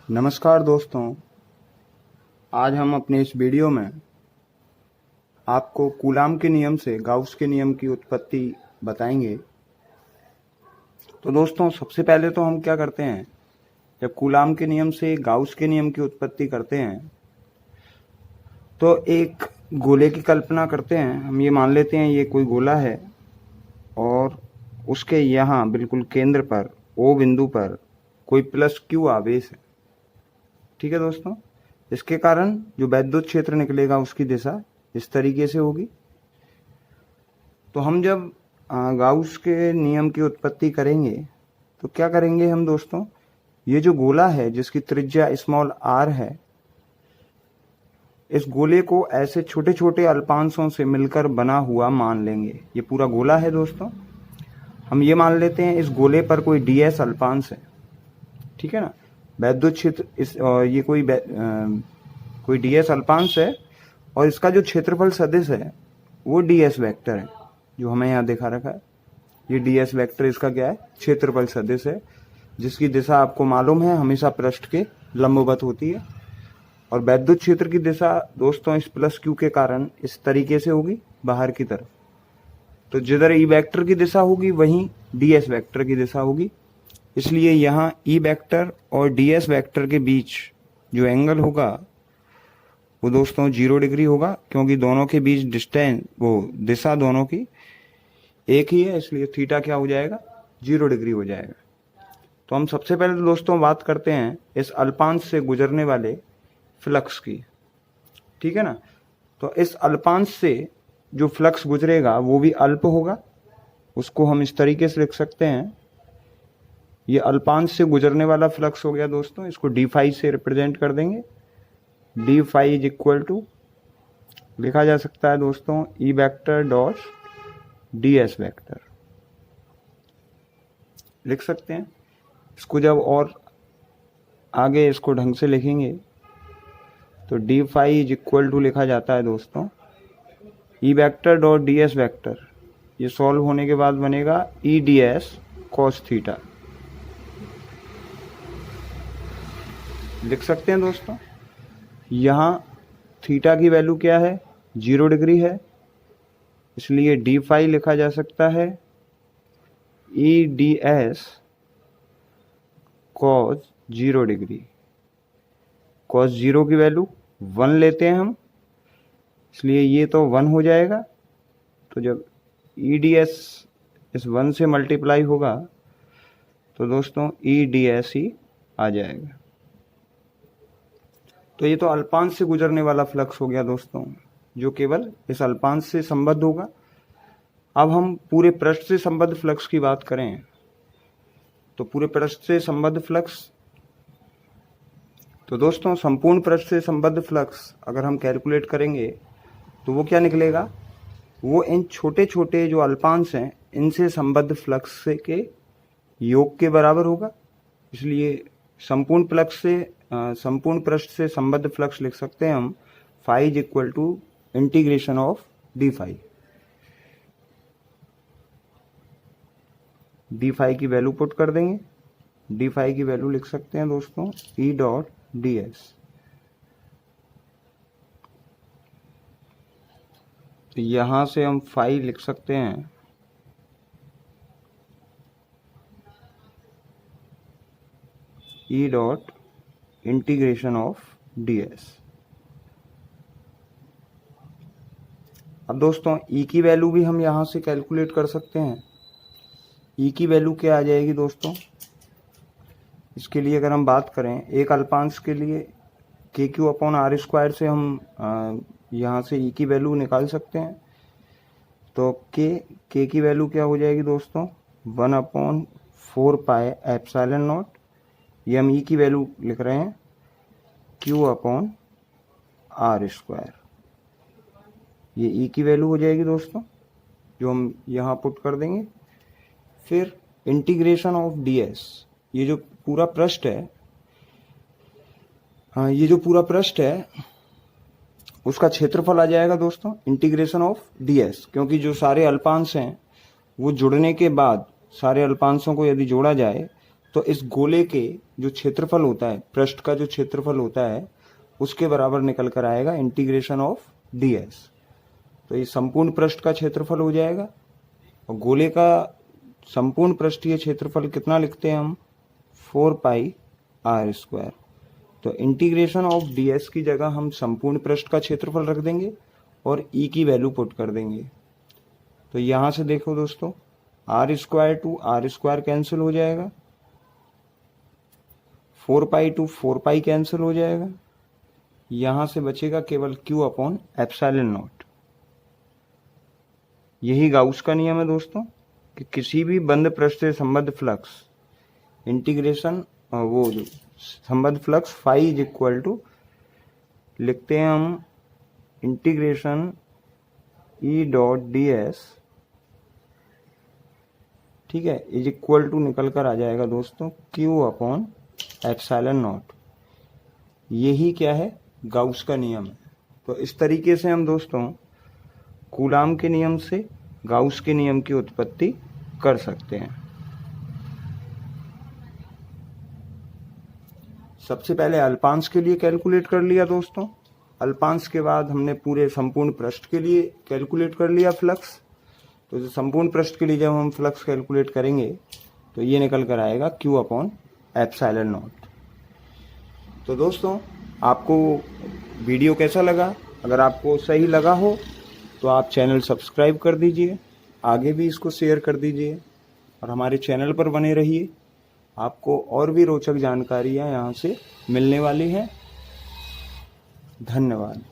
नमस्कार दोस्तों, आज हम अपने इस वीडियो में आपको कूलाम के नियम से गाउस के नियम की उत्पत्ति बताएंगे। तो दोस्तों, सबसे पहले तो हम क्या करते हैं, जब कूलाम के नियम से गाउस के नियम की उत्पत्ति करते हैं तो एक गोले की कल्पना करते हैं। हम ये मान लेते हैं ये कोई गोला है और उसके यहाँ बिल्कुल केंद्र पर ओ बिंदु पर कोई प्लस क्यू आवेश है। ठीक है दोस्तों, इसके कारण जो वैद्युत क्षेत्र निकलेगा उसकी दिशा इस तरीके से होगी। तो हम जब गाउस के नियम की उत्पत्ति करेंगे तो क्या करेंगे हम दोस्तों, ये जो गोला है जिसकी त्रिज्या स्मॉल r है, इस गोले को ऐसे छोटे छोटे अल्पांशों से मिलकर बना हुआ मान लेंगे। ये पूरा गोला है दोस्तों, हम ये मान लेते हैं इस गोले पर कोई ds अल्पांश है। ठीक है ना, वैद्युत क्षेत्र ये कोई ds अल्पांश है और इसका जो क्षेत्रफल सदिश है वो ds वेक्टर है, जो हमें यहाँ दिखा रखा है। ये ds वेक्टर इसका क्या है, क्षेत्रफल सदिश है, जिसकी दिशा आपको मालूम है हमेशा पृष्ठ के लंबवत होती है। और वैद्युत क्षेत्र की दिशा दोस्तों इस प्लस क्यू के कारण इस तरीके से होगी बाहर की तरफ। तो जिधर ई वेक्टर की दिशा होगी वहीं ds वेक्टर की दिशा होगी, इसलिए यहाँ ई वेक्टर और ds वेक्टर के बीच जो एंगल होगा वो दोस्तों 0 डिग्री होगा, क्योंकि दोनों के बीच डिस्टेंस दिशा दोनों की एक ही है, इसलिए थीटा क्या हो जाएगा, 0 डिग्री हो जाएगा। तो हम सबसे पहले तो दोस्तों बात करते हैं इस अल्पांश से गुजरने वाले फ्लक्स की। ठीक है ना, तो इस अल्पांश से जो फ्लक्स गुजरेगा वो भी अल्प होगा। उसको हम इस तरीके से लिख सकते हैं, ये अल्पांश से गुजरने वाला फ्लक्स हो गया दोस्तों, इसको डी फाई से रिप्रेजेंट कर देंगे। D phi is equal to लिखा जा सकता है दोस्तों E vector dot ds vector लिख सकते हैं। इसको जब और आगे इसको ढंग से लिखेंगे तो d phi is equal to लिखा जाता है दोस्तों E vector dot ds vector, ये सॉल्व होने के बाद बनेगा ई ds cos थीटा। लिख सकते हैं दोस्तों, यहाँ थीटा की वैल्यू क्या है, 0 डिग्री है, इसलिए डी फाई लिखा जा सकता है ई ds cos 0 डिग्री। cos 0 की वैल्यू 1 लेते हैं हम, इसलिए ये तो 1 हो जाएगा। तो जब ई ds इस 1 से मल्टीप्लाई होगा तो दोस्तों ई ds ही आ जाएगा। तो ये तो अल्पांश से गुजरने वाला फ्लक्स हो गया दोस्तों, जो केवल इस अल्पांश से संबद्ध होगा। अब हम पूरे पृष्ठ से संबद्ध फ्लक्स की बात करें तो पूरे पृष्ठ से संबद्ध फ्लक्स, तो दोस्तों संपूर्ण पृष्ठ से संबद्ध फ्लक्स अगर हम कैलकुलेट करेंगे तो वो क्या निकलेगा, वो इन छोटे छोटे जो अल्पांश हैं इनसे संबद्ध फ्लक्स के योग के बराबर होगा। इसलिए संपूर्ण पृष्ठ से संबद्ध फ्लक्स लिख सकते हैं हम phi is equal to integration of d phi. D phi की वैल्यू पुट कर देंगे, डी फाई की वैल्यू लिख सकते हैं दोस्तों ई डॉट ds। तो यहां से हम फाई लिख सकते हैं E dot integration of ds। अब दोस्तों e की वैल्यू भी हम यहां से कैलकुलेट कर सकते हैं। e की वैल्यू क्या आ जाएगी दोस्तों, इसके लिए अगर हम बात करें एक अल्पांश के लिए KQ अपॉन R स्क्वायर से हम यहाँ से e की वैल्यू निकाल सकते हैं। तो k की वैल्यू क्या हो जाएगी दोस्तों, 1/4 पाई एप्सिलॉन नॉट, ये हम e की वैल्यू लिख रहे हैं Q अपॉन R स्क्वायर। ये e की वैल्यू हो जाएगी दोस्तों, जो हम यहाँ पुट कर देंगे। फिर इंटीग्रेशन ऑफ ds, ये जो पूरा पृष्ठ है, हाँ ये जो पूरा पृष्ठ है उसका क्षेत्रफल आ जाएगा दोस्तों इंटीग्रेशन ऑफ ds, क्योंकि जो सारे अल्पांश हैं वो जुड़ने के बाद सारे अल्पांशों को यदि जोड़ा जाए तो इस गोले के जो क्षेत्रफल होता है, पृष्ठ का जो क्षेत्रफल होता है, उसके बराबर निकल कर आएगा इंटीग्रेशन ऑफ ds। तो ये संपूर्ण पृष्ठ का क्षेत्रफल हो जाएगा, और गोले का संपूर्ण पृष्ठीय क्षेत्रफल कितना लिखते हैं हम, 4πr²। तो इंटीग्रेशन ऑफ ds की जगह हम संपूर्ण पृष्ठ का क्षेत्रफल रख देंगे और e की वैल्यू पुट कर देंगे। तो यहां से देखो दोस्तों, r² टू r² कैंसिल हो जाएगा, 4π टू 4π कैंसिल हो जाएगा, यहां से बचेगा केवल q/ε0। यही गाउस का नियम है दोस्तों कि किसी भी बंद पृष्ठ से संबद्ध फ्लक्स इंटीग्रेशन वो जो संबद्ध flux phi is equal to लिखते हैं हम इंटीग्रेशन E.ds, ठीक है, इज इक्वल टू निकल कर आ जाएगा दोस्तों q/ε0। यही क्या है, गाउस का नियम है। तो इस तरीके से हम दोस्तों कूलाम के नियम से गाउस के नियम की उत्पत्ति कर सकते हैं। सबसे पहले अल्पांश के लिए कैलकुलेट कर लिया दोस्तों, अल्पांश के बाद हमने पूरे संपूर्ण पृष्ठ के लिए कैलकुलेट कर लिया फ्लक्स। तो जो संपूर्ण पृष्ठ के लिए जब हम फ्लक्स कैलकुलेट करेंगे तो ये निकल कर आएगा q/ε0। तो दोस्तों आपको वीडियो कैसा लगा? अगर आपको सही लगा हो तो आप चैनल सब्सक्राइब कर दीजिए, आगे भी इसको शेयर कर दीजिए और हमारे चैनल पर बने रहिए। आपको और भी रोचक जानकारियाँ यहाँ से मिलने वाली हैं। धन्यवाद।